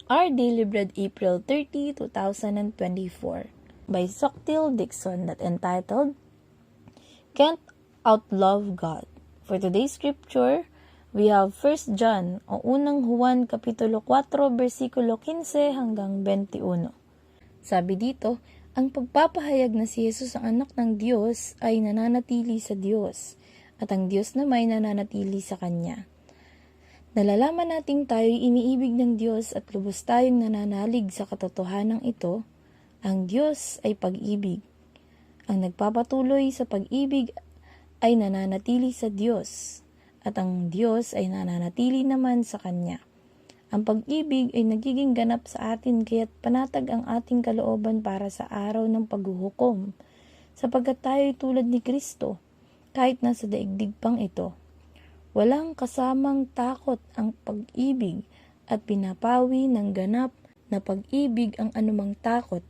Our Daily Bread, April 30, 2024 by Soktil Dixon, that entitled, Can't Outlove God. For today's scripture, we have 1 John o unang Juan Kapitulo 4, versikulo 15 hanggang 21. Sabi dito, ang pagpapahayag na si Jesus ang anak ng Diyos ay nananatili sa Diyos, at ang Diyos na may nananatili sa Kanya. Nalalaman nating tayo'y iniibig ng Diyos at lubos tayong nananalig sa katotohanan ito, ang Diyos ay pag-ibig. Ang nagpapatuloy sa pag-ibig ay nananatili sa Diyos, at ang Diyos ay nananatili naman sa Kanya. Ang pag-ibig ay nagiging ganap sa atin kaya't panatag ang ating kalooban para sa araw ng paghuhukom, sapagkat tayo'y tulad ni Kristo, kahit nasa daigdig pang ito. Walang kasamang takot ang pag-ibig at pinapawi ng ganap na pag-ibig ang anumang takot.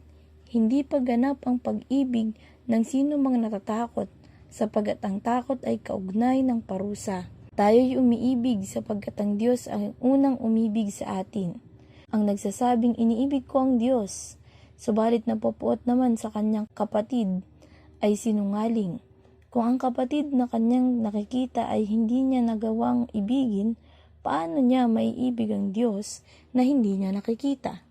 Hindi pa ganap ang pag-ibig ng sino mang natatakot, sapagkat ang takot ay kaugnay ng parusa. Tayo'y umiibig sapagkat ang Diyos ang unang umibig sa atin. Ang nagsasabing iniibig ko ang Diyos, subalit napupuot naman sa kanyang kapatid, ay sinungaling. Kung ang kapatid na kanyang nakikita ay hindi niya nagawang ibigin, paano niya maiibig ang Diyos na hindi niya nakikita?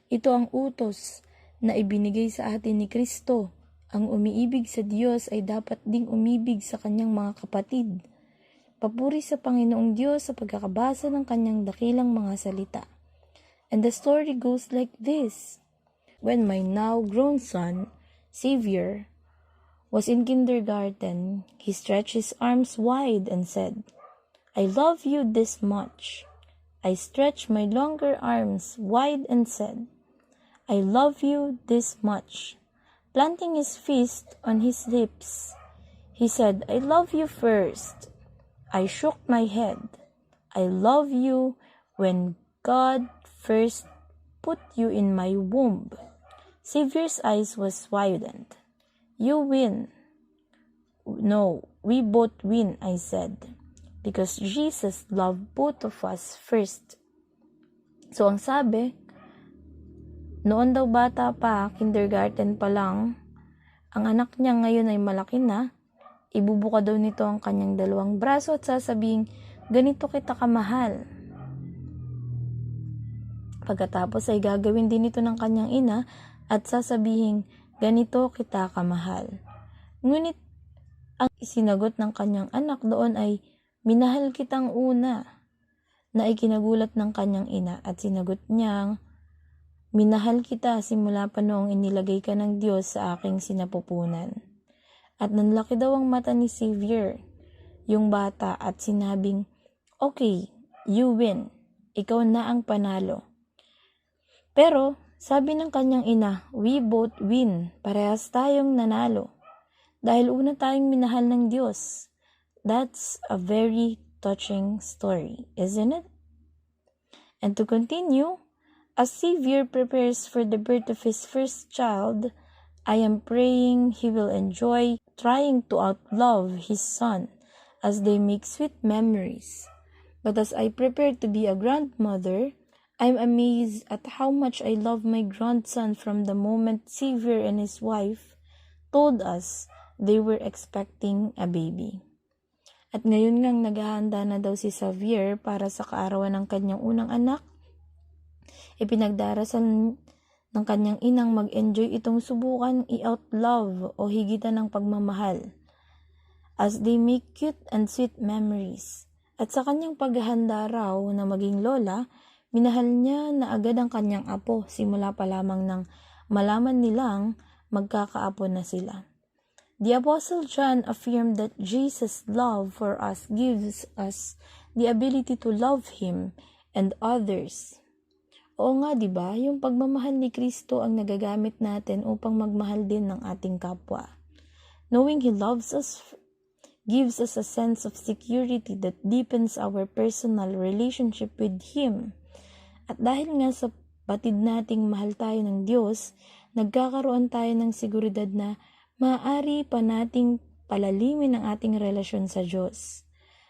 Ito ang utos na ibinigay sa atin ni Kristo. Ang umiibig sa Diyos ay dapat ding umibig sa kanyang mga kapatid. Papuri sa Panginoong Diyos sa pagkakabasa ng kanyang dakilang mga salita. And the story goes like this. When my now grown son, Savior, was in kindergarten, he stretched his arms wide and said, I love you this much. I stretched my longer arms wide and said, I love you this much. Planting his fist on his lips, he said, I love you first. I shook my head. I love you when God first put you in my womb. Savior's eyes was widened. You win. No, we both win, I said, because Jesus loved both of us first. So ang sabi, noon daw bata pa, kindergarten pa lang, ang anak niya ngayon ay malaki na, ibubuka daw nito ang kanyang dalawang braso at sasabihin, ganito kita kamahal. Pagkatapos ay gagawin din ito ng kanyang ina at sasabihin, ganito kita kamahal. Ngunit ang sinagot ng kanyang anak doon ay, minahal kitang una, na ikinagulat ng kanyang ina at sinagot niyang, minahal kita simula pa noong inilagay ka ng Diyos sa aking sinapupunan. At nanlaki daw ang mata ni Savior, yung bata, at sinabing, okay, you win, ikaw na ang panalo. Pero, sabi ng kanyang ina, we both win, parehas tayong nanalo. Dahil una tayong minahal ng Diyos. That's a very touching story, isn't it? And to continue, as Savior prepares for the birth of his first child, I am praying he will enjoy trying to outlove his son as they make sweet memories. But as I prepare to be a grandmother, I'm amazed at how much I love my grandson from the moment Savior and his wife told us they were expecting a baby. At ngayon ngang naghahanda na daw si Xavier para sa kaarawan ng kanyang unang anak, ipinagdarasal ng kanyang inang mag-enjoy itong subukan i-outlove o higitan ng pagmamahal as they make cute and sweet memories. At sa kanyang paghahanda raw na maging lola, minahal niya na agad ang kanyang apo simula pa lamang nang malaman nilang magkakaapo na sila. The Apostle John affirmed that Jesus' love for us gives us the ability to love Him and others. Oo nga, diba? Yung pagmamahal ni Kristo ang nagagamit natin upang magmahal din ng ating kapwa. Knowing He loves us gives us a sense of security that deepens our personal relationship with Him. At dahil nga sa batid nating mahal tayo ng Diyos, nagkakaroon tayo ng seguridad na maaari pa nating palalimin ang ating relasyon sa Diyos.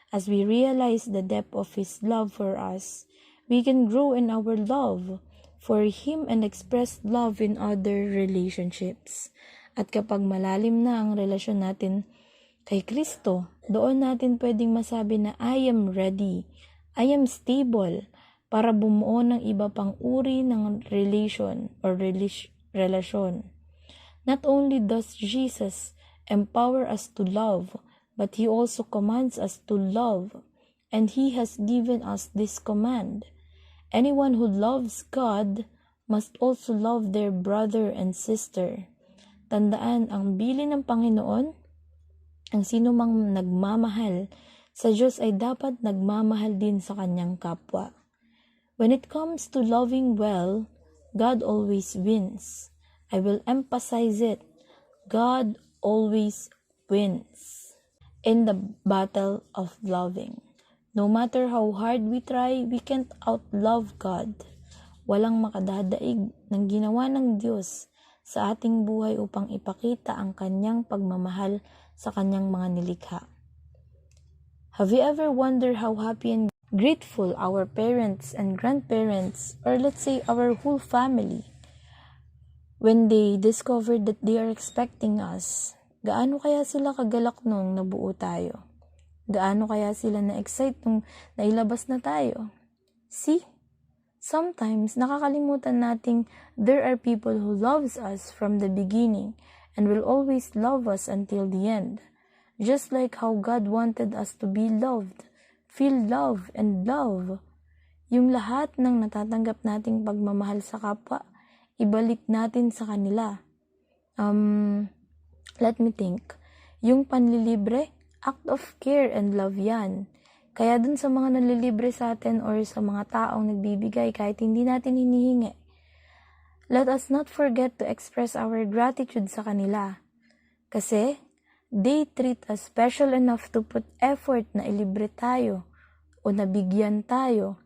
As we realize the depth of His love for us, we can grow in our love for Him and express love in other relationships. At kapag malalim na ang relasyon natin kay Kristo, doon natin pwedeng masabi na I am ready, I am stable, para bumuo ng iba pang uri ng relasyon. Not only does Jesus empower us to love, but He also commands us to love, and He has given us this command. Anyone who loves God must also love their brother and sister. Tandaan, ang bilin ng Panginoon, ang sino mang nagmamahal sa Diyos ay dapat nagmamahal din sa kanyang kapwa. When it comes to loving well, God always wins. I will emphasize it. God always wins in the battle of loving. No matter how hard we try, we can't outlove God. Walang makadadaig ng ginawa ng Diyos sa ating buhay upang ipakita ang kanyang pagmamahal sa kanyang mga nilikha. Have you ever wondered how happy and grateful our parents and grandparents, or let's say our whole family, when they discovered that they are expecting us? Gaano kaya sila kagalak nung nabuo tayo? Gaano kaya sila na-excite nung nailabas na tayo? See? Sometimes, nakakalimutan nating there are people who loves us from the beginning and will always love us until the end. Just like how God wanted us to be loved, feel love and love. Yung lahat ng natatanggap nating pagmamahal sa kapwa, ibalik natin sa kanila. Let me think. Yung panlilibre, act of care and love yan. Kaya dun sa mga nanlilibre sa atin or sa mga taong nagbibigay kahit hindi natin hinihingi, let us not forget to express our gratitude sa kanila. Kasi they treat us special enough to put effort na ilibre tayo o nabigyan tayo.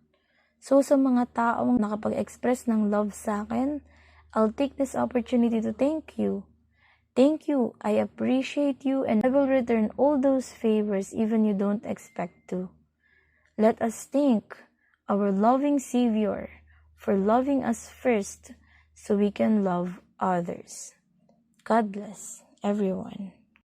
So sa mga taong nakapag-express ng love sa akin, I'll take this opportunity to thank you. Thank you, I appreciate you, and I will return all those favors even you don't expect to. Let us thank our loving Savior for loving us first so we can love others. God bless everyone.